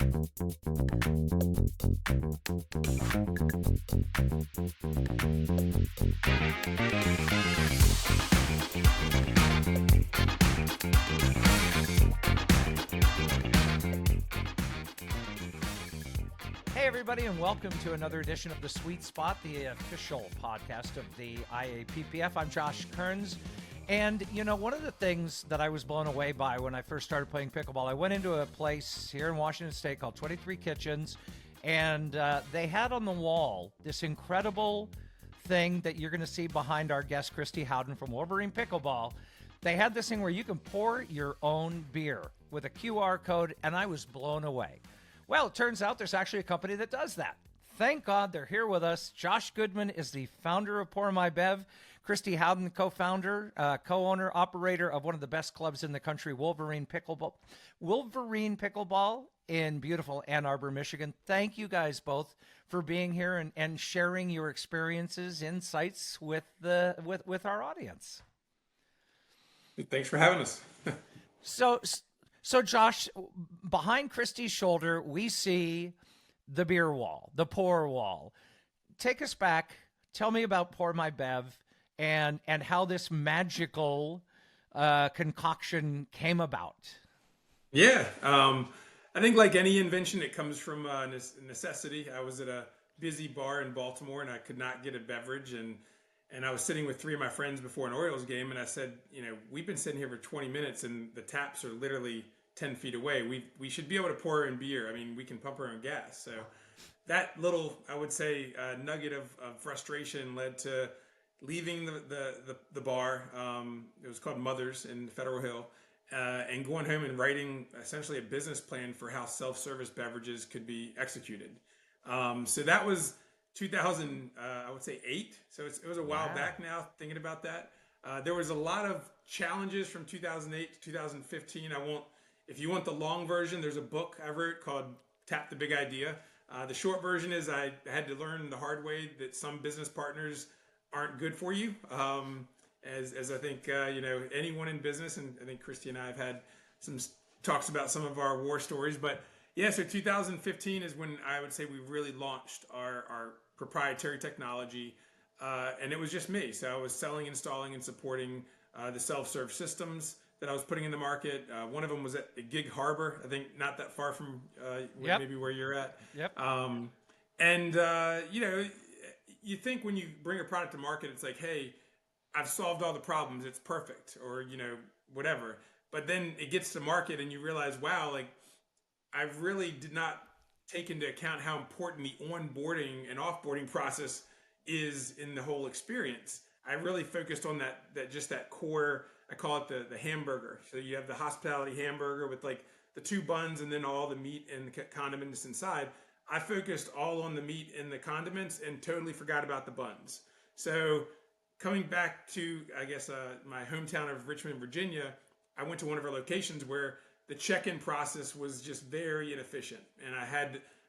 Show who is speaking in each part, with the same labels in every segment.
Speaker 1: Hey, everybody, and welcome to another edition of The Sweet Spot, the official podcast of the IAPPF. I'm Josh Kerns. And, you know, one of the things that I was blown away by when I first started playing pickleball, I went into a place here in Washington State called 23 Kitchens, and they had on the wall this incredible thing that you're going to see behind our guest, Christy Howden from Wolverine Pickleball. They had this thing where you can pour your own beer with a QR code, and I was blown away. Well, it turns out there's actually a company that does that. Thank God they're here with us. Josh Goodman is the founder of PourMyBev. Christy Howden, co-founder, co-owner, operator of one of the best clubs in the country, Wolverine Pickleball. Wolverine Pickleball in beautiful Ann Arbor, Michigan. Thank you guys both for being here and sharing your experiences, insights with our audience.
Speaker 2: Thanks for having us.
Speaker 1: So Josh, behind Christy's shoulder, we see the beer wall, the pour wall. Take us back. Tell me about PourMyBev and how this magical concoction came about.
Speaker 2: Yeah, I think like any invention, it comes from necessity. I was at a busy bar in Baltimore, and I could not get a beverage, and I was sitting with three of my friends before an Orioles game, and I said, you know, we've been sitting here for 20 minutes, and the taps are literally 10 feet away. We should be able to pour in beer. I mean, we can pump our own gas. So that little, I would say, nugget of frustration led to leaving the bar. It was called Mother's in Federal Hill, and going home and writing essentially a business plan for how self-service beverages could be executed. So that was 2000, I would say 8. So it was a while back now, thinking about that. There was a lot of challenges from 2008 to 2015. If you want the long version, there's a book I wrote called Tap the Big Idea. The short version is I had to learn the hard way that some business partners aren't good for you. As I think, anyone in business, and I think Christy and I have had some talks about some of our war stories, but yeah, so 2015 is when I would say we really launched our proprietary technology, and it was just me. So I was selling, installing, and supporting the self-serve systems that I was putting in the market. One of them was at Gig Harbor, I think not that far from maybe where you're at.
Speaker 1: Yep.
Speaker 2: You think when you bring a product to market, it's like, hey, I've solved all the problems, it's perfect, or whatever. But then it gets to market and you realize, wow, like I really did not take into account how important the onboarding and offboarding process is in the whole experience. I really focused on that core. I call it the hamburger. So you have the hospitality hamburger with like the 2 buns and then all the meat and the condiments inside. I focused all on the meat and the condiments and totally forgot about the buns. So coming back to, I guess, my hometown of Richmond, Virginia, I went to one of our locations where the check-in process was just very inefficient. And I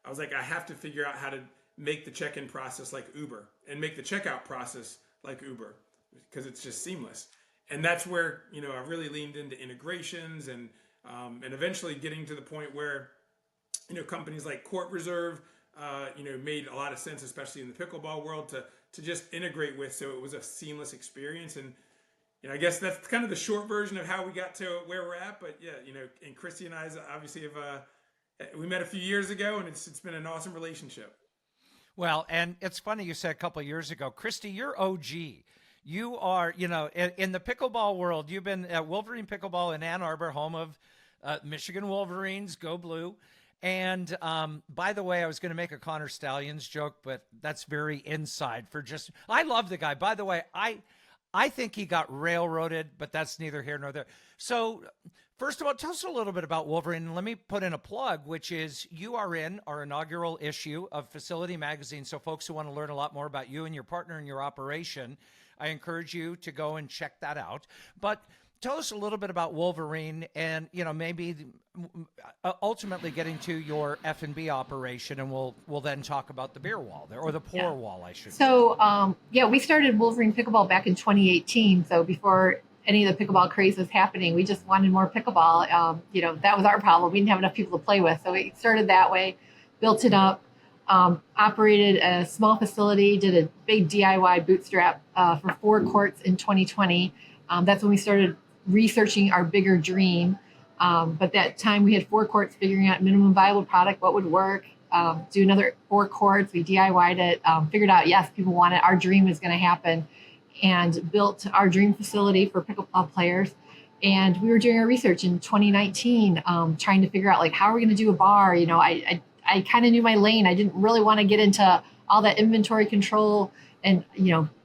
Speaker 2: was like, I have to figure out how to make the check-in process like Uber and make the checkout process like Uber, because it's just seamless. And that's where, I really leaned into integrations and eventually getting to the point where, companies like Court Reserve, made a lot of sense, especially in the pickleball world, to just integrate with. So it was a seamless experience. And, I guess that's kind of the short version of how we got to where we're at. But yeah, and Christy and I obviously we met a few years ago, and it's been an awesome relationship.
Speaker 1: Well, and it's funny you said a couple of years ago, Christy, you're OG. You are, in the pickleball world, you've been at Wolverine Pickleball in Ann Arbor, home of Michigan Wolverines, go blue. And by the way, I was going to make a Connor Stallions joke, but that's very inside I love the guy. By the way, I think he got railroaded, but that's neither here nor there. So first of all, tell us a little bit about Wolverine. Let me put in a plug, which is you are in our inaugural issue of Facility Magazine. So folks who want to learn a lot more about you and your partner and your operation, I encourage you to go and check that out. But tell us a little bit about Wolverine and, maybe ultimately getting to your F&B operation, and we'll then talk about the beer wall there, or the pour wall, I should say.
Speaker 3: So, we started Wolverine Pickleball back in 2018. So before any of the pickleball craze was happening. We just wanted more pickleball. That was our problem. We didn't have enough people to play with. So we started that way, built it up, operated a small facility, did a big DIY bootstrap for 4 courts in 2020. That's when we started researching our bigger dream. But that time we had 4 courts, figuring out minimum viable product, what would work, do another 4 courts. We DIY'd it, figured out, yes, people want it. Our dream is going to happen, and built our dream facility for pickleball players. And we were doing our research in 2019, trying to figure out, like, how are we going to do a bar? I kind of knew my lane. I didn't really want to get into all that inventory control and,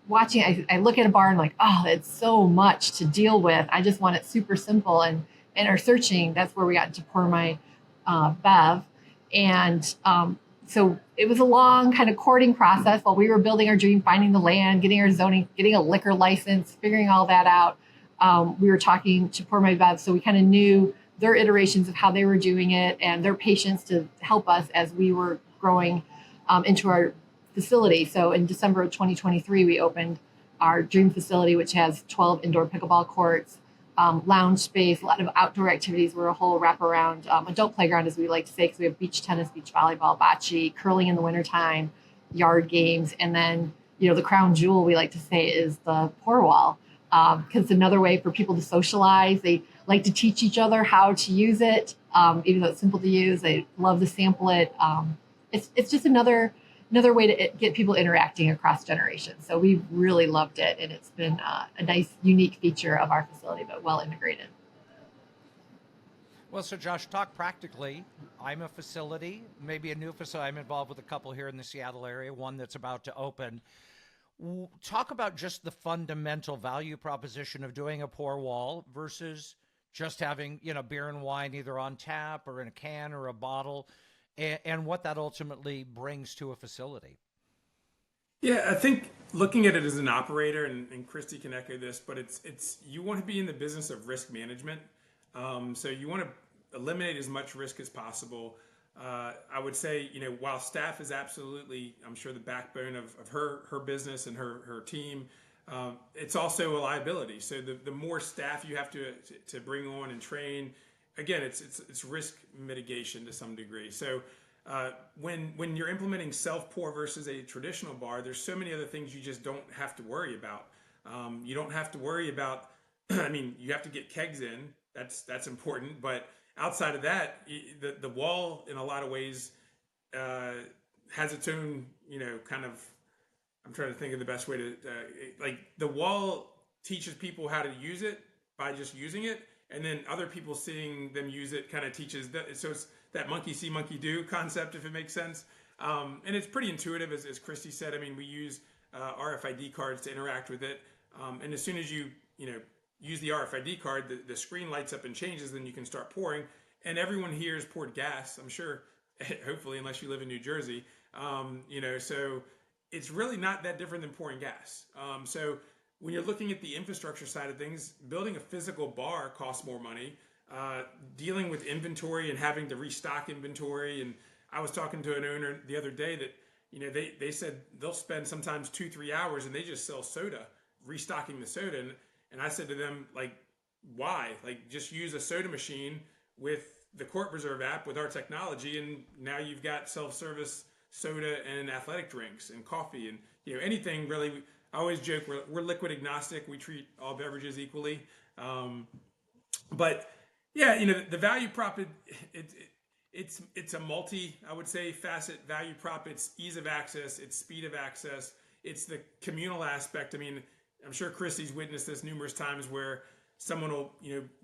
Speaker 3: watching, I look at a bar and like, oh, it's so much to deal with. I just want it super simple. And in our searching, that's where we got into PourMyBev. And so it was a long kind of courting process while we were building our dream, finding the land, getting our zoning, getting a liquor license, figuring all that out. We were talking to PourMyBev, so we kind of knew their iterations of how they were doing it and their patience to help us as we were growing into our facility. So in December of 2023, we opened our dream facility, which has 12 indoor pickleball courts, lounge space, a lot of outdoor activities. We're a whole wraparound adult playground, as we like to say, because we have beach tennis, beach volleyball, bocce, curling in the wintertime, yard games. And then, the crown jewel, we like to say, is the pour wall, because it's another way for people to socialize. They like to teach each other how to use it, even though it's simple to use. They love to sample it. It's just another way to get people interacting across generations. So we really loved it, and it's been a nice, unique feature of our facility, but well integrated.
Speaker 1: Well, so Josh, talk practically. I'm a facility, maybe a new facility. I'm involved with a couple here in the Seattle area, one that's about to open. Talk about just the fundamental value proposition of doing a pour wall versus just having, beer and wine either on tap or in a can or a bottle, and what that ultimately brings to a facility.
Speaker 2: Yeah, I think looking at it as an operator, and Christy can echo this, but it's you want to be in the business of risk management. So you want to eliminate as much risk as possible. I would say, while staff is absolutely, I'm sure, the backbone of her business and her team, it's also a liability. So the more staff you have to bring on and train, again, it's risk mitigation to some degree. So when you're implementing self-pour versus a traditional bar, there's so many other things you just don't have to worry about. You don't have to worry about, you have to get kegs in. That's important. But outside of that, the wall, in a lot of ways, has its own, kind of, I'm trying to think of the best way to, like, the wall teaches people how to use it by just using it. And then other people seeing them use it kind of teaches that. So it's that monkey see, monkey do concept, if it makes sense. And it's pretty intuitive, as Christy said. We use RFID cards to interact with it. And as soon as you use the RFID card, the screen lights up and changes, then you can start pouring. And everyone here has poured gas, I'm sure, hopefully, unless you live in New Jersey. So it's really not that different than pouring gas. So when you're looking at the infrastructure side of things, building a physical bar costs more money. Dealing with inventory and having to restock inventory. And I was talking to an owner the other day that, they said they'll spend sometimes 2-3 hours and they just sell soda, restocking the soda. And I said to them, like, why? Like, just use a soda machine with the Court Reserve app with our technology, and now you've got self-service soda and athletic drinks and coffee and anything really. I always joke we're liquid agnostic. We treat all beverages equally. But yeah, the value prop, it's a I would say, facet value prop. It's ease of access, it's speed of access, it's the communal aspect. I'm sure Christy's witnessed this numerous times where someone will,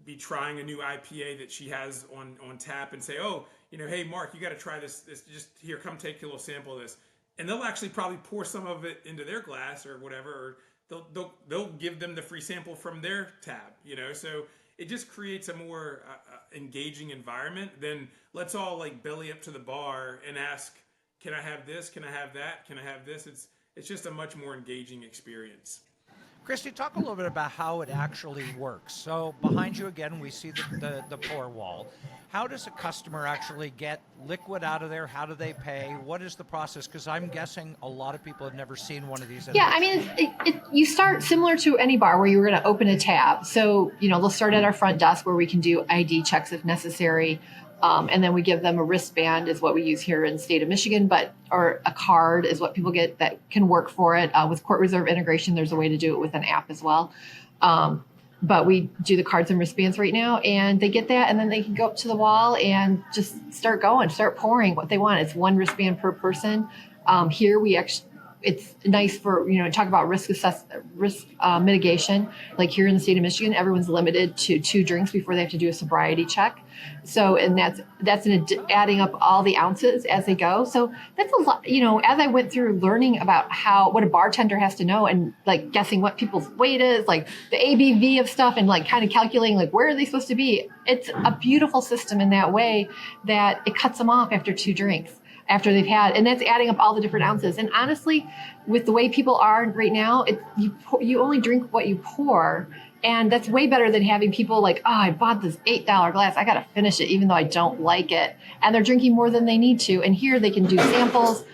Speaker 2: be trying a new IPA that she has on tap and say, oh, hey, Mark, you got to try this. Just here, come take a little sample of this. And they'll actually probably pour some of it into their glass or whatever, or they'll give them the free sample from their tab, So it just creates a more engaging environment than let's all like belly up to the bar and ask, can I have this? Can I have that? Can I have this? It's just a much more engaging experience.
Speaker 1: Christy, talk a little bit about how it actually works. So behind you again, we see the pour wall. How does a customer actually get liquid out of there? How do they pay? What is the process? Because I'm guessing a lot of people have never seen one of these.
Speaker 3: Yeah, I mean, you start similar to any bar where you're going to open a tab. So, they'll start at our front desk where we can do ID checks if necessary. And then we give them a wristband is what we use here in the state of Michigan, or a card is what people get that can work for it. With Court Reserve integration, there's a way to do it with an app as well. But we do the cards and wristbands right now, and they get that, and then they can go up to the wall and just start pouring what they want. It's one wristband per person. Here it's nice for, talk about risk mitigation. Like here in the state of Michigan, everyone's limited to 2 drinks before they have to do a sobriety check. So, and that's adding up all the ounces as they go. So that's a lot, as I went through learning about what a bartender has to know and like guessing what people's weight is, like the ABV of stuff and like kind of calculating like where are they supposed to be. It's a beautiful system in that way that it cuts them off after 2 drinks. After they've had, and that's adding up all the different ounces. And honestly, with the way people are right now, you only drink what you pour, and that's way better than having people like, oh, I bought this $8 glass, I got to finish it even though I don't like it, and they're drinking more than they need to. And here they can do samples.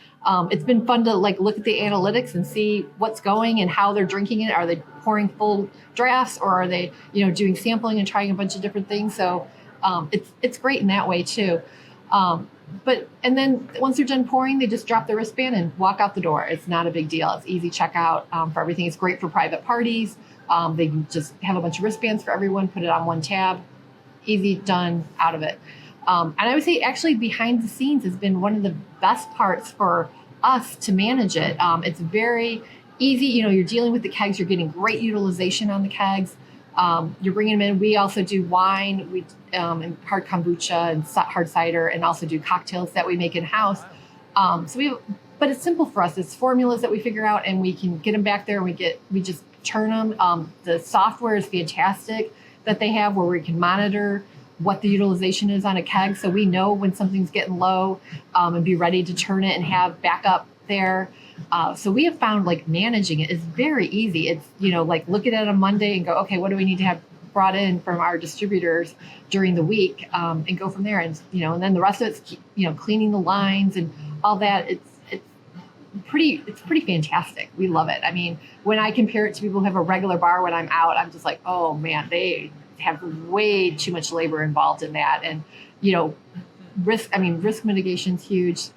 Speaker 3: It's been fun to like look at the analytics and see what's going and how they're drinking it. Are they pouring full drafts, or are they, doing sampling and trying a bunch of different things? So it's great in that way too. And then once they're done pouring, they just drop their wristband and walk out the door. It's not a big deal. It's easy checkout for everything. It's great for private parties. They can just have a bunch of wristbands for everyone, put it on one tab, easy, done, out of it. And I would say actually behind the scenes has been one of the best parts for us to manage it. It's very easy. You're dealing with the kegs. You're getting great utilization on the kegs. You're bringing them in. We also do wine, and hard kombucha and hard cider, and also do cocktails that we make in house. But it's simple for us. It's formulas that we figure out, and we can get them back there. And we just turn them. The software is fantastic that they have, where we can monitor what the utilization is on a keg, so we know when something's getting low, and be ready to turn it and have backup there. So we have found like managing it is very easy. It's, like look at it on Monday and go, okay, what do we need to have brought in from our distributors during the week, and go from there. And, and then the rest of it's, cleaning the lines and all that. It's pretty fantastic. We love it. I mean, when I compare it to people who have a regular bar when I'm out, I'm just like, oh man, they have way too much labor involved in that. And, risk mitigation is huge.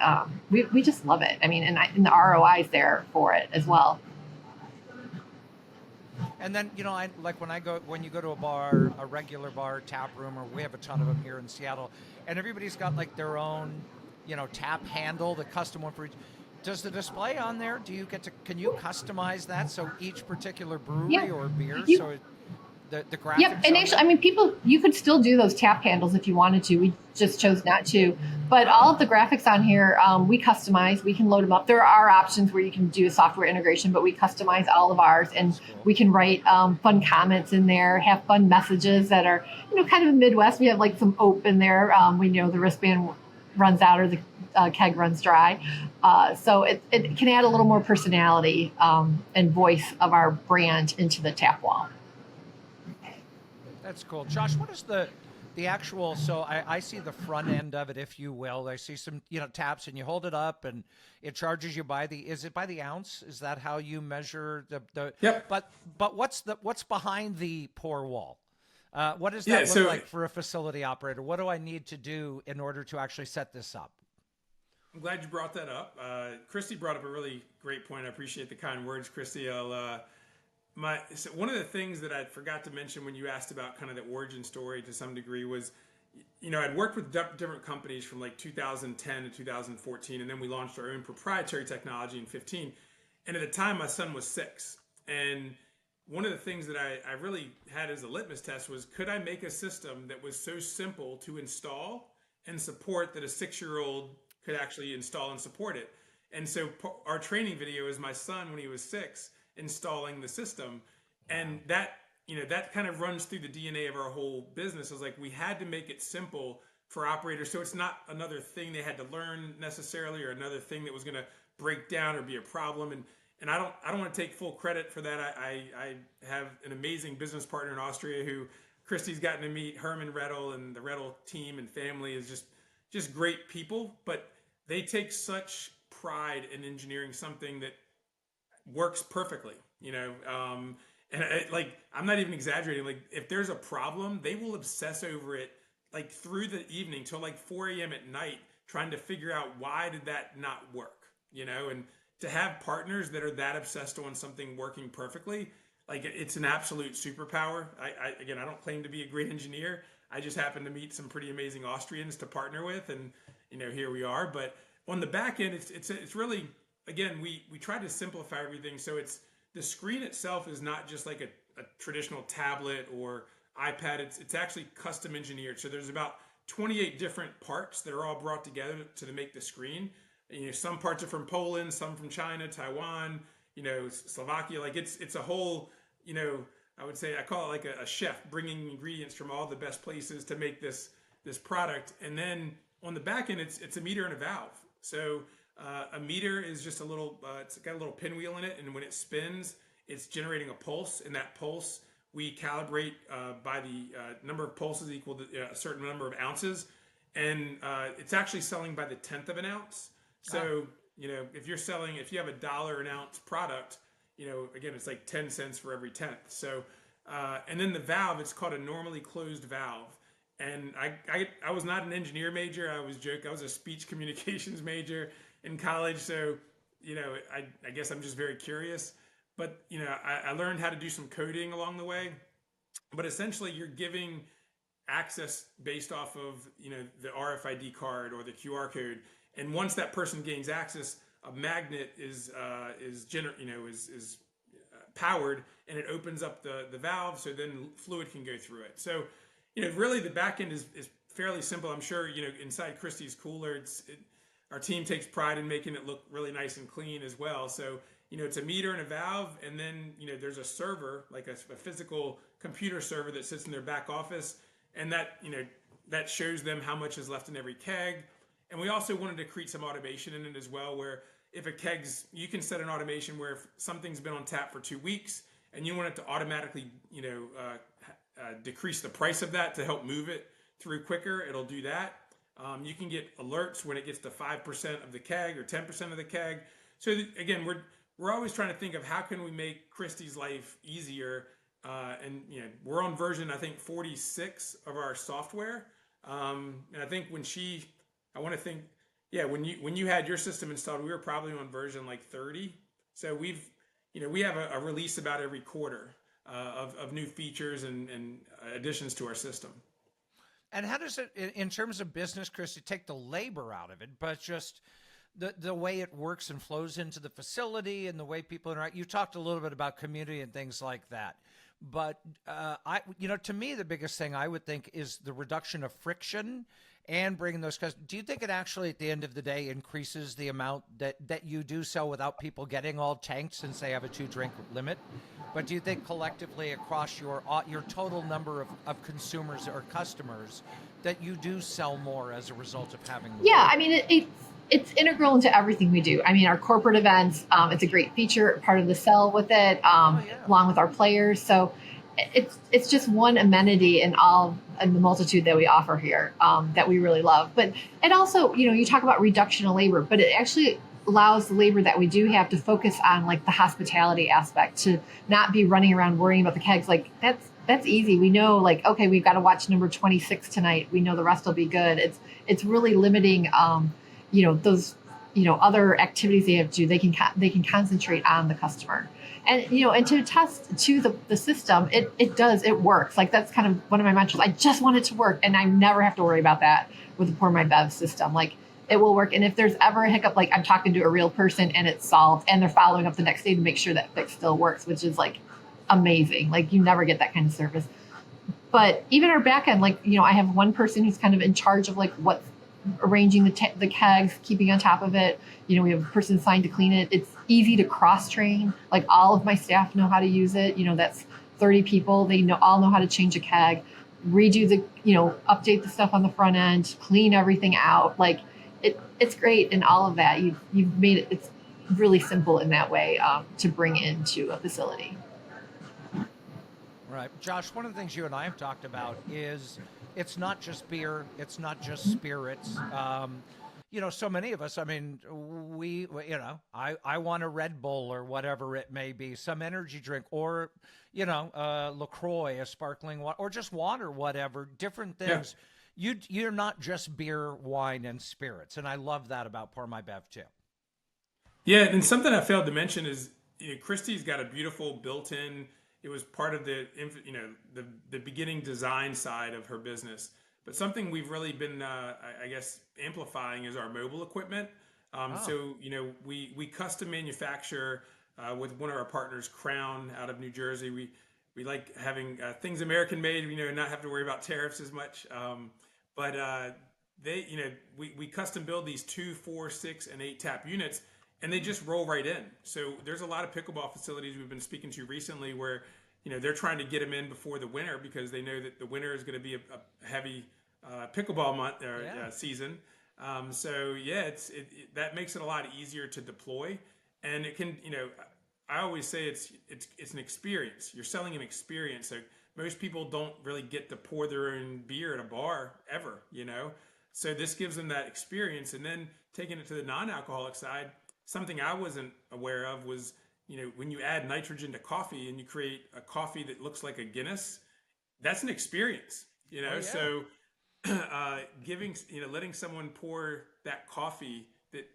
Speaker 3: We just love it. I mean, and the ROI is there for it as well.
Speaker 1: And then, I like when you go to a bar, a regular bar, tap room, or we have a ton of them here in Seattle, and everybody's got like their own, tap handle, the custom one for each. Does the display on there, can you customize that so each particular brewery or beer, the graphics?
Speaker 3: Yep, and actually, you could still do those tap handles if you wanted to. We just chose not to. But all of the graphics on here, we customize. We can load them up. There are options where you can do a software integration, but we customize all of ours, and we can write fun comments in there, have fun messages that are, kind of in the Midwest. We have like some ope in there. We know the wristband runs out or the keg runs dry. So it can add a little more personality and voice of our brand into the tap wall.
Speaker 1: That's cool. Josh, what is the actual, so I see the front end of it, if you will. I see some, taps, and you hold it up and it charges you is it by the ounce? Is that how you measure the
Speaker 2: Yep.
Speaker 1: But what's behind the pour wall? What does that look like for a facility operator? What do I need to do in order to actually set this up?
Speaker 2: I'm glad you brought that up. Christy brought up a really great point. I appreciate the kind words, Christy. So one of the things that I forgot to mention when you asked about kind of the origin story to some degree was, I'd worked with different companies from like 2010 to 2014, and then we launched our own proprietary technology in 15. And at the time, my son was 6. And one of the things that I really had as a litmus test was, could I make a system that was so simple to install and support that a 6-year-old could actually install and support it? And so our training video is my son when he was 6 installing the system, and that kind of runs through the DNA of our whole business. It was like we had to make it simple for operators, so it's not another thing they had to learn necessarily, or another thing that was going to break down or be a problem. And I don't want to take full credit for that. I have an amazing business partner in Austria who Christy's gotten to meet. Herman Rettel and the Rettel team and family is just great people, but they take such pride in engineering something that works perfectly, and I'm not even exaggerating. Like if there's a problem, they will obsess over it like through the evening till like 4 a.m. at night, trying to figure out why did that not work, and to have partners that are that obsessed on something working perfectly, like it's an absolute superpower. Again, I don't claim to be a great engineer. I just happen to meet some pretty amazing Austrians to partner with, and here we are. But on the back end, it's really, again, we try to simplify everything. So the screen itself is not just like a traditional tablet or iPad. It's actually custom engineered. So there's about 28 different parts that are all brought together to make the screen. Some parts are from Poland, some from China, Taiwan, Slovakia. Like it's a whole, I would say I call it like a chef bringing ingredients from all the best places to make this product. And then on the back end, it's a meter and a valve. So a meter is just it's got a little pinwheel in it, and when it spins, it's generating a pulse, and that pulse we calibrate by the number of pulses equal to a certain number of ounces, and it's actually selling by the tenth of an ounce. So if you have $1 an ounce product, again, it's like 10 cents for every tenth. So and then the valve, it's called a normally closed valve. And I was not an engineer major. I was a speech communications major in college. So, I guess I'm just very curious. But, I learned how to do some coding along the way. But essentially, you're giving access based off of, the RFID card or the QR code. And once that person gains access, a magnet is powered, and it opens up the valve, so then fluid can go through it. So, really the back end is fairly simple. I'm sure, inside Christy's cooler, our team takes pride in making it look really nice and clean as well. So, it's a meter and a valve, and then, there's a server, like a physical computer server that sits in their back office, and that shows them how much is left in every keg. And we also wanted to create some automation in it as well, where if you can set an automation where if something's been on tap for 2 weeks and you want it to automatically, decrease the price of that to help move it through quicker, it'll do that. You can get alerts when it gets to 5% of the keg or 10% of the keg. So again, we're always trying to think of how can we make Christy's life easier. And we're on version, I think, 46 of our software. And I think when you had your system installed, we were probably on version like 30. So we have a release about every quarter of new features and additions to our system.
Speaker 1: And how does it, in terms of business, Christy, take the labor out of it, but just the way it works and flows into the facility and the way people interact? You talked a little bit about community and things like that. But to me, the biggest thing I would think is the reduction of friction and bringing those customers. Do you think it actually, at the end of the day, increases the amount that you do sell without people getting all tanked since they have a 2-drink limit? But do you think collectively across your total number of consumers or customers that you do sell more as a result of having the
Speaker 3: Yeah, I mean, it's integral into everything we do. I mean, our corporate events, it's a great feature, part of the sell with it, along with our players. So it's just one amenity in the multitude that we offer here that we really love. But it also, you talk about reduction of labor, but it actually allows the labor that we do have to focus on like the hospitality aspect, to not be running around worrying about the kegs. Like that's easy. We know, like, okay, we've got to watch number 26 tonight. We know the rest will be good. It's really limiting, those, other activities they have to do. They can concentrate on the customer. And, and to attest to the system, it works. Like that's kind of one of my mantras. I just want it to work. And I never have to worry about that with the PourMyBev system. Like it will work. And if there's ever a hiccup, like I'm talking to a real person and it's solved, and they're following up the next day to make sure that fix still works, which is like amazing. Like you never get that kind of service. But even our back end, like, I have one person who's kind of in charge of like what's arranging the kegs, keeping on top of it. We have a person assigned to clean it. It's easy to cross train. Like all of my staff know how to use it. That's 30 people. They all know how to change a keg, redo update the stuff on the front end, clean everything out. Like it's great. And all of that, you've made it. really simple in that way to bring into a facility.
Speaker 1: Right. Josh, one of the things you and I have talked about is it's not just beer, it's not just spirits. So many of us, I mean, I want a Red Bull or whatever it may be, some energy drink, or, LaCroix, a sparkling water, or just water, whatever, different things. Yeah. You're not just beer, wine, and spirits. And I love that about PourMyBev too.
Speaker 2: Yeah. And something I failed to mention is, Christy's got a beautiful built-in. It was part of the beginning design side of her business. But something we've really been, I guess, amplifying is our mobile equipment. So, we custom manufacture with one of our partners, Crown, out of New Jersey. We like having things American made, not have to worry about tariffs as much. But we custom build these 2, 4, 6, and 8 tap units, and they just roll right in. So there's a lot of pickleball facilities we've been speaking to recently where, they're trying to get them in before the winter because they know that the winter is going to be a heavy pickleball month or season. That makes it a lot easier to deploy, and it can, I always say it's an experience. You're selling an experience. So most people don't really get to pour their own beer at a bar ever, So this gives them that experience. And then taking it to the non-alcoholic side, something I wasn't aware of was, when you add nitrogen to coffee and you create a coffee that looks like a Guinness, that's an experience,
Speaker 1: Oh, yeah.
Speaker 2: So letting someone pour that coffee that,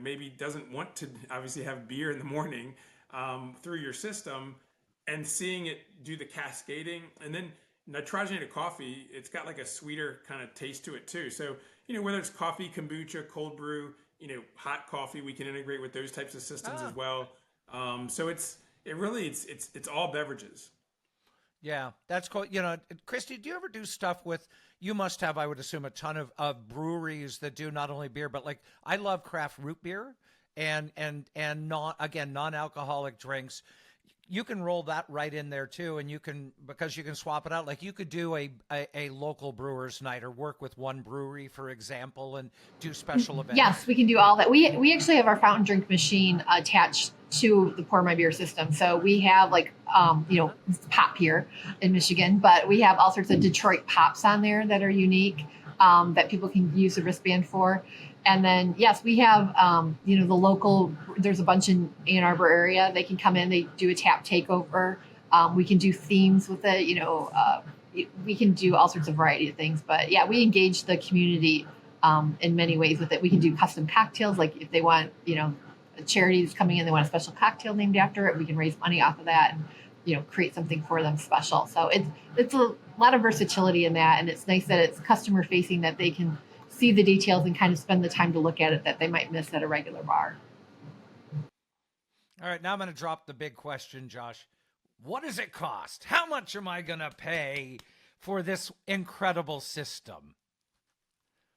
Speaker 2: maybe doesn't want to obviously have beer in the morning through your system, and seeing it do the cascading, and then nitrogenated coffee, it's got like a sweeter kind of taste to it too. So, whether it's coffee, kombucha, cold brew, hot coffee, we can integrate with those types of systems as well. So it's all beverages.
Speaker 1: Yeah, that's cool. Christy, do you ever do stuff with, you must have, I would assume, a ton of breweries that do not only beer, but like, I love craft root beer and non-alcoholic drinks. You can roll that right in there too. And because you can swap it out. Like you could do a local brewers night or work with one brewery, for example, and do special events.
Speaker 3: Yes, we can do all that. We actually have our fountain drink machine attached to the PourMyBev system. So we have pop here in Michigan, but we have all sorts of Detroit pops on there that are unique that people can use the wristband for. And then, yes, we have, the local, there's a bunch in Ann Arbor area. They can come in, they do a tap takeover. We can do themes with it, we can do all sorts of variety of things. But yeah, we engage the community in many ways with it. We can do custom cocktails. Like if they want, a charity is coming in, they want a special cocktail named after it, we can raise money off of that and, create something for them special. So it's a lot of versatility in that. And it's nice that it's customer facing, that they can see the details and kind of spend the time to look at it that they might miss at a regular bar.
Speaker 1: All right, now I'm going to drop the big question, Josh. What does it cost? How much am I going to pay for this incredible system?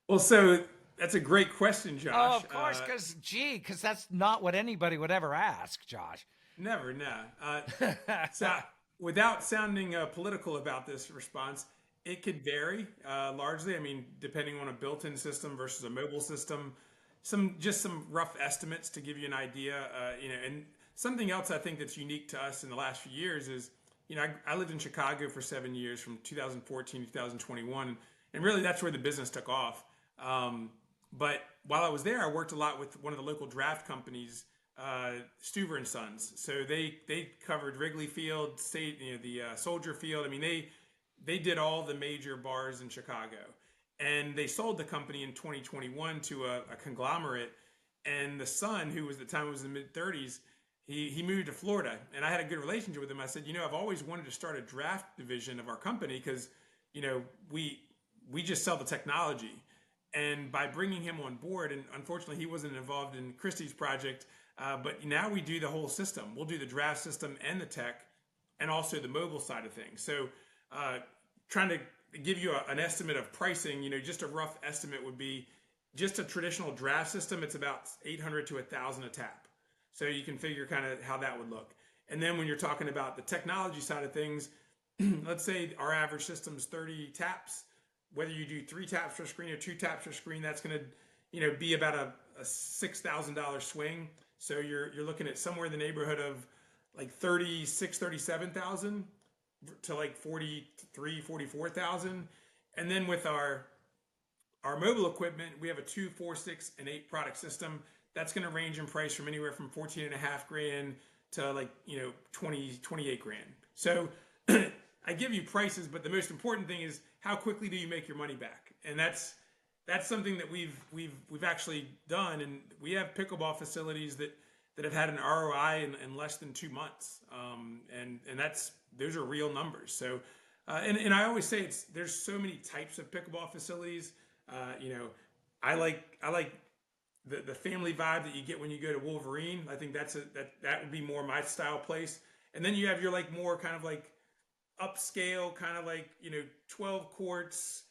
Speaker 2: Well, so that's a great question, Josh.
Speaker 1: Oh, of course, because that's not what anybody would ever ask, Josh.
Speaker 2: Never, no. So without sounding political about this response, it could vary largely. I mean, depending on a built-in system versus a mobile system, some rough estimates to give you an idea. And something else I think that's unique to us in the last few years is, I lived in Chicago for 7 years, from 2014 to 2021, and really that's where the business took off. But while I was there, I worked a lot with one of the local draft companies, Stuver and Sons. So they covered Wrigley Field, the Soldier Field. I mean, they did all the major bars in Chicago, and they sold the company in 2021 to a conglomerate. And the son, who was at the time was in the mid-30s, he moved to Florida, and I had a good relationship with him. I said, I've always wanted to start a draft division of our company because, we just sell the technology. And by bringing him on board, and unfortunately he wasn't involved in Christy's project, but now we do the whole system. We'll do the draft system and the tech, and also the mobile side of things. So trying to give you an estimate of pricing, just a rough estimate would be just a traditional draft system. It's about $800 to $1,000 a tap. So you can figure kind of how that would look. And then when you're talking about the technology side of things, let's say our average system is 30 taps. Whether you do 3 taps per screen or 2 taps per screen, that's going to, be about a $6,000 swing. So you're looking at somewhere in the neighborhood of like 36, 37,000 to like 43, 44,000. And then with our mobile equipment, we have a 2, 4, 6, and 8 product system. That's going to range in price from anywhere from 14.5 grand to like, 20, 28 grand. So I give you prices, but the most important thing is how quickly do you make your money back? And that's something that we've actually done. And we have pickleball facilities that have had an ROI in less than 2 months. And those are real numbers. So, and I always say there's so many types of pickleball facilities. I like the family vibe that you get when you go to Wolverine. I think that would be more my style place. And then you have your like more kind of like upscale, kind of like 12 courts,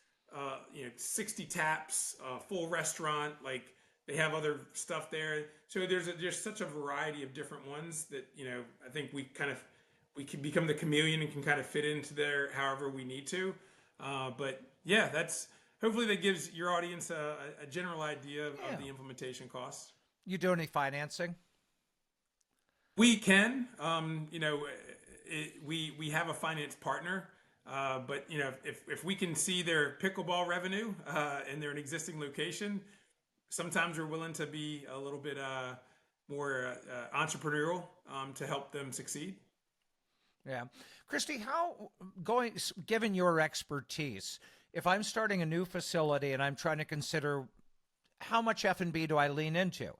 Speaker 2: 60 taps, full restaurant. Like they have other stuff there. So there's such a variety of different ones that I think we can become the chameleon and can kind of fit into there however we need to. But yeah, hopefully that gives your audience a general idea of the implementation costs.
Speaker 1: You do any financing?
Speaker 2: We can, we have a finance partner, but if we can see their pickleball revenue and they're an existing location, sometimes we're willing to be a little bit more entrepreneurial to help them succeed.
Speaker 1: Yeah. Christy, given your expertise, if I'm starting a new facility and I'm trying to consider how much F&B do I lean into,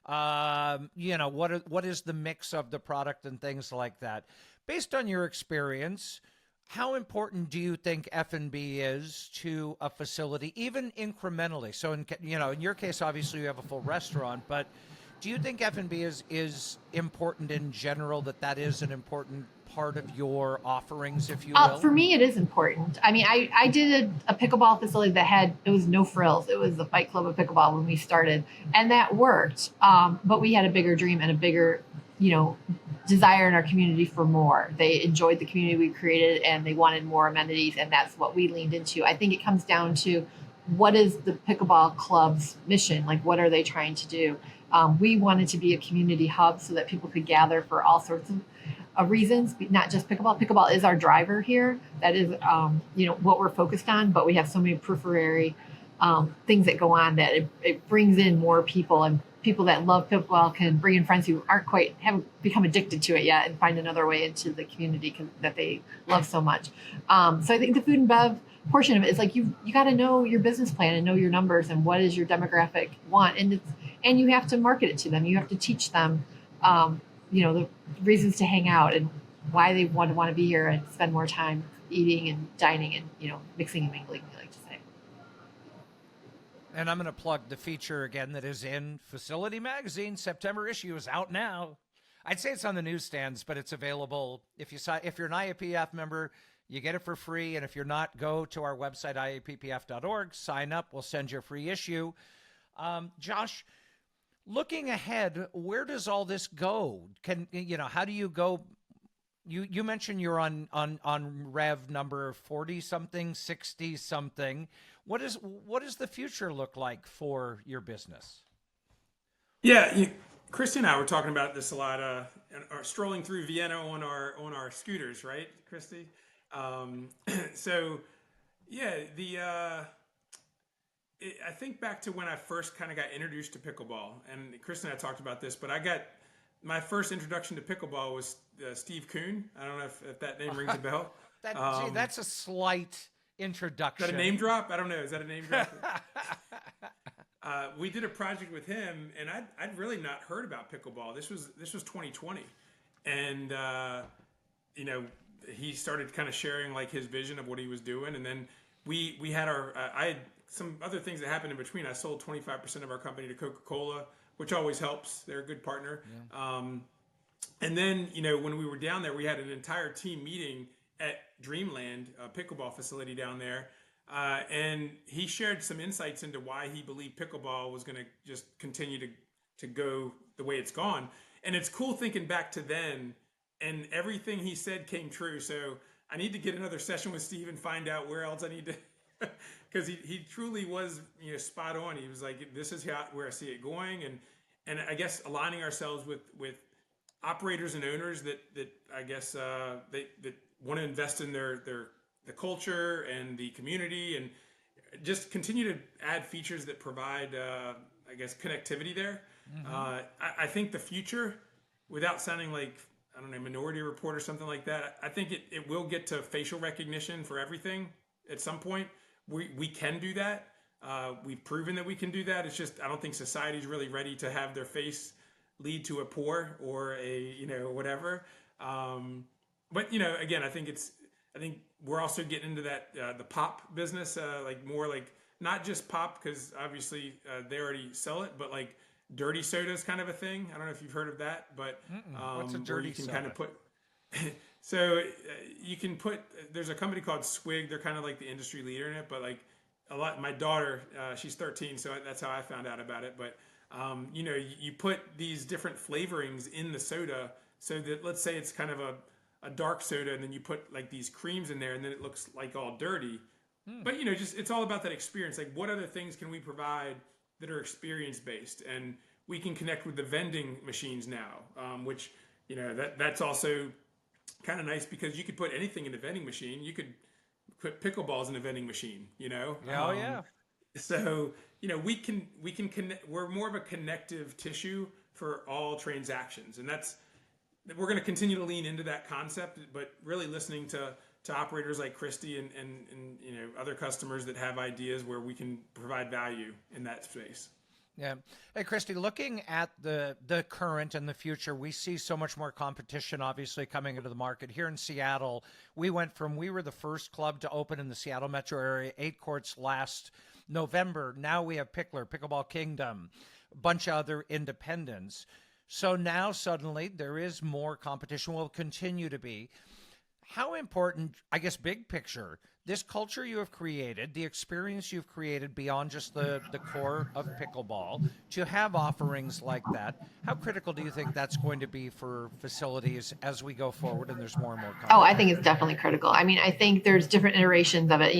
Speaker 1: what is the mix of the product and things like that? Based on your experience, how important do you think F&B is to a facility, even incrementally? So in your case, obviously you have a full restaurant, but do you think F&B is important in general, that is an important part of your offerings, if you will?
Speaker 3: For me, it is important. I mean, I did a pickleball facility it was no frills. It was the Fight Club of pickleball when we started, and that worked. But we had a bigger dream and a bigger, desire in our community for more. They enjoyed the community we created and they wanted more amenities, and that's what we leaned into. I think it comes down to what is the pickleball club's mission? Like, what are they trying to do? We wanted to be a community hub so that people could gather for all sorts of reasons, not just pickleball. Pickleball is our driver here. That is, what we're focused on, but we have so many periphery things that go on that it brings in more people, and people that love pickleball can bring in friends who haven't become addicted to it yet and find another way into the community that they love so much. So I think the food and bev portion of it is like, you got to know your business plan and know your numbers and what is your demographic want. And you have to market it to them. You have to teach them, the reasons to hang out and why they want to be here and spend more time eating and dining and, mixing and mingling, we like to say.
Speaker 1: And I'm going to plug the feature again that is in Facility Magazine. September issue is out now. I'd say it's on the newsstands, but it's available. If you're an IAPPF member, you get it for free. And if you're not, go to our website, IAPPF.org, sign up. We'll send you a free issue. Josh, looking ahead, where does all this go? How do you go? You mentioned you're on rev number 40 something, 60 something. What does the future look like for your business?
Speaker 2: Yeah, Christy and I were talking about this a lot, strolling through Vienna on our scooters, right, Christy? So yeah, I think back to when I first kind of got introduced to pickleball, and Chris and I talked about this, but my first introduction to pickleball was Steve Kuhn. I don't know if that name rings a bell.
Speaker 1: That's a slight introduction.
Speaker 2: Is that a name drop? I don't know. Is that a name drop? We did a project with him, and I'd really not heard about pickleball. This was 2020, and he started kind of sharing like his vision of what he was doing, and then we had I had some other things that happened in between. I sold 25% of our company to Coca-Cola, which always helps. They're a good partner. Yeah. And then, when we were down there, we had an entire team meeting at Dreamland, a pickleball facility down there. And he shared some insights into why he believed pickleball was going to just continue to go the way it's gone. And it's cool thinking back to then, and everything he said came true. So I need to get another session with Steve and find out where else I need to, because he truly was spot on. He was like, this is where I see it going. and I guess aligning ourselves with operators and owners that I guess that want to invest in the culture and the community, and just continue to add features that provide I guess connectivity there. I think the future, without sounding like, I don't know, Minority Report or something like that, I think it will get to facial recognition for everything at some point. We can do that. We've proven that we can do that. It's just, I don't think society's really ready to have their face lead to a pour or a, whatever. But, again, I think we're also getting into that, the pop business, like more like not just pop, because obviously they already sell it, but like dirty soda is kind of a thing. I don't know if you've heard of that, but
Speaker 1: What's a dirty
Speaker 2: you can
Speaker 1: soda?
Speaker 2: kind of put, so you can put, there's a company called Swig. They're kind of like the industry leader in it, but like my daughter, she's 13, so that's how I found out about it. But you put these different flavorings in the soda, so that, let's say it's kind of a dark soda, and then you put like these creams in there, and then it looks like all dirty. But just, it's all about that experience. Like, what other things can we provide that are experience based, and we can connect with the vending machines now, which that's also kind of nice, because you could put anything in a vending machine. You could put pickleballs in a vending machine.
Speaker 1: Oh yeah.
Speaker 2: So we can connect. We're more of a connective tissue for all transactions, and we're going to continue to lean into that concept, but really listening to operators like Christy and other customers that have ideas where we can provide value in that space.
Speaker 1: Yeah. Hey, Christy, looking at the current and the future, we see so much more competition, obviously, coming into the market. Here in Seattle, we were the first club to open in the Seattle metro area, 8 courts last November. Now we have Pickleball Kingdom, a bunch of other independents. So now suddenly there is more competition, will continue to be. How important, I guess, big picture, this culture you have created, the experience you've created beyond just the core of pickleball, to have offerings like that, how critical do you think that's going to be for facilities as we go forward and there's more and more competition?
Speaker 3: Oh, I think it's definitely critical. I mean, I think there's different iterations of it,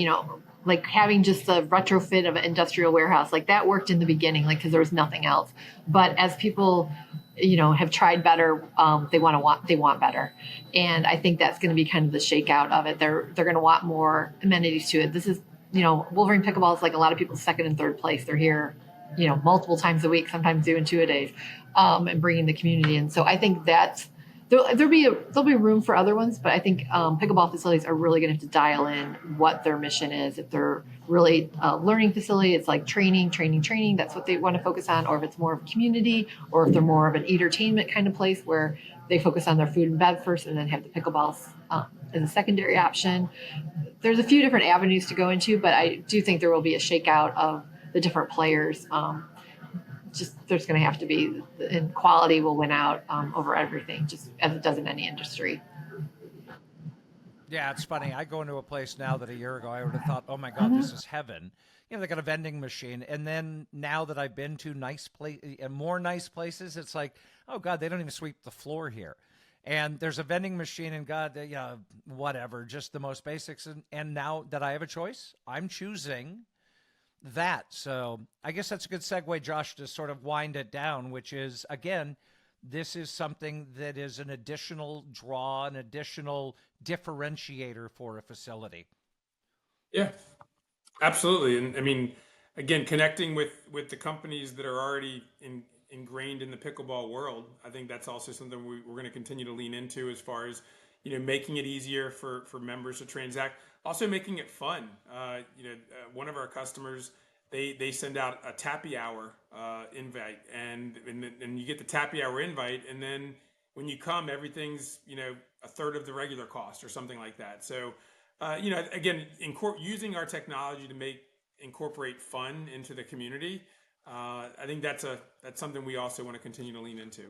Speaker 3: like having just the retrofit of an industrial warehouse, like that worked in the beginning, like, because there was nothing else. But as people, have tried better, they want better. And I think that's going to be kind of the shakeout of it. They're going to want more amenities to it. This is, Wolverine Pickleball is like a lot of people's second and third place. They're here, multiple times a week, sometimes doing 2 a days, and bringing the community in. So I think that's, there'll be room for other ones, but I think pickleball facilities are really going to have to dial in what their mission is. If they're really a learning facility, it's like training. That's what they want to focus on. Or if it's more of a community, or if they're more of an entertainment kind of place where they focus on their food and bev first, and then have the pickleballs as a secondary option. There's a few different avenues to go into, but I do think there will be a shakeout of the different players. Just there's going to have to be, and quality will win out over everything, just as it does in any industry.
Speaker 1: Yeah, it's funny. I go into a place now that a year ago I would have thought, oh my God, this is heaven. They got a vending machine. And then now that I've been to more nice places, it's like, oh God, they don't even sweep the floor here. And there's a vending machine, and God, whatever, just the most basics. And now that I have a choice, I'm choosing that. So I guess that's a good segue, Josh, to sort of wind it down, which is, again, this is something that is an additional draw, an additional differentiator for a facility.
Speaker 2: Yeah, absolutely. And I mean, again, connecting with the companies that are already ingrained in the pickleball world, I think that's also something we're going to continue to lean into, as far as making it easier for members to transact, also making it fun. One of our customers, they send out a tappy hour invite, and you get the tappy hour invite, and then when you come, everything's a third of the regular cost or something like that. So again, using our technology to incorporate fun into the community, I think that's something we also want to continue to lean into.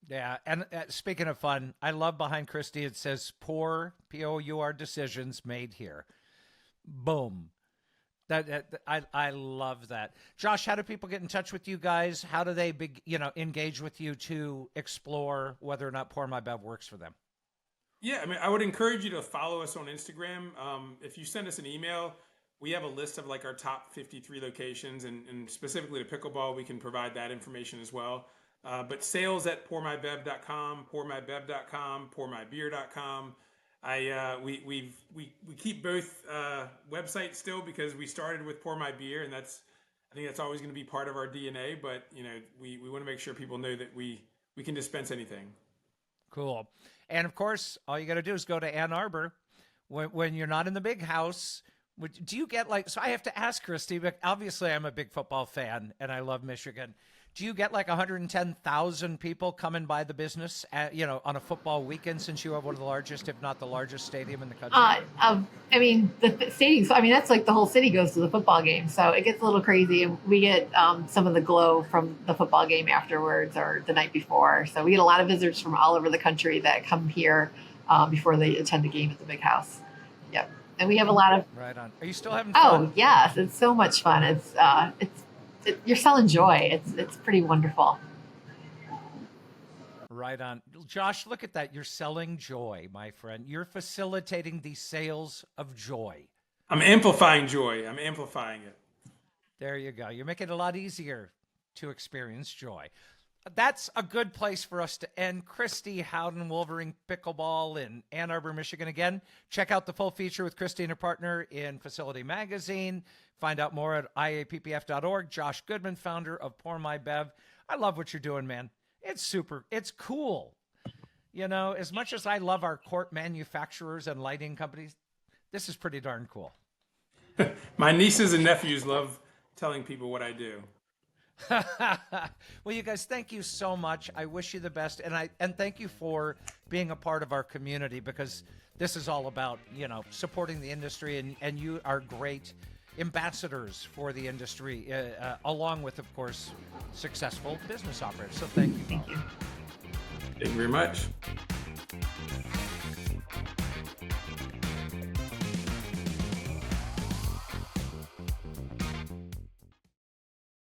Speaker 1: Yeah, and speaking of fun, I love behind Christy, it says POUR decisions made here. Boom. I love that. Josh, how do people get in touch with you guys? How do they engage with you to explore whether or not PourMyBev works for them?
Speaker 2: Yeah, I mean, I would encourage you to follow us on Instagram. If you send us an email, we have a list of like our top 53 locations, and specifically to pickleball, we can provide that information as well. But sales at PourMyBev.com, PourMyBev.com, PourMyBeer.com. We keep both websites still because we started with Pour My Beer, and I think that's always going to be part of our DNA. But we want to make sure people know that we can dispense anything.
Speaker 1: Cool. And of course, all you got to do is go to Ann Arbor when you're not in the big house. Do you get so I have to ask Christy, but obviously I'm a big football fan and I love Michigan. Do you get 110,000 people coming by the business on a football weekend, since you have one of the largest, if not the largest stadium in the country?
Speaker 3: The stadium, that's like the whole city goes to the football game. So it gets a little crazy, and we get some of the glow from the football game afterwards or the night before. So we get a lot of visitors from all over the country that come here before they attend the game at the big house. Yep. And we have a lot of...
Speaker 1: Right on. Are you still having fun?
Speaker 3: Oh, yes. It's so much fun. You're selling joy. It's pretty wonderful.
Speaker 1: Right on. Josh, look at that. You're selling joy, my friend. You're facilitating the sales of joy.
Speaker 2: I'm amplifying joy. I'm amplifying it.
Speaker 1: There you go. You're making it a lot easier to experience joy. That's a good place for us to end. Christy Howden, Wolverine Pickleball in Ann Arbor, Michigan. Again, check out the full feature with Christy and her partner in Facility Magazine. Find out more at IAPPF.org. Josh Goodman, founder of PourMyBev. I love what you're doing, man. It's super. It's cool. As much as I love our cork manufacturers and lighting companies, this is pretty darn cool.
Speaker 2: My nieces and nephews love telling people what I do.
Speaker 1: Well, you guys, thank you so much. I wish you the best, and thank you for being a part of our community, because this is all about supporting the industry, and you are great ambassadors for the industry, along with, of course, successful business operators. So thank you.
Speaker 3: Thank you.
Speaker 2: Thank you very much.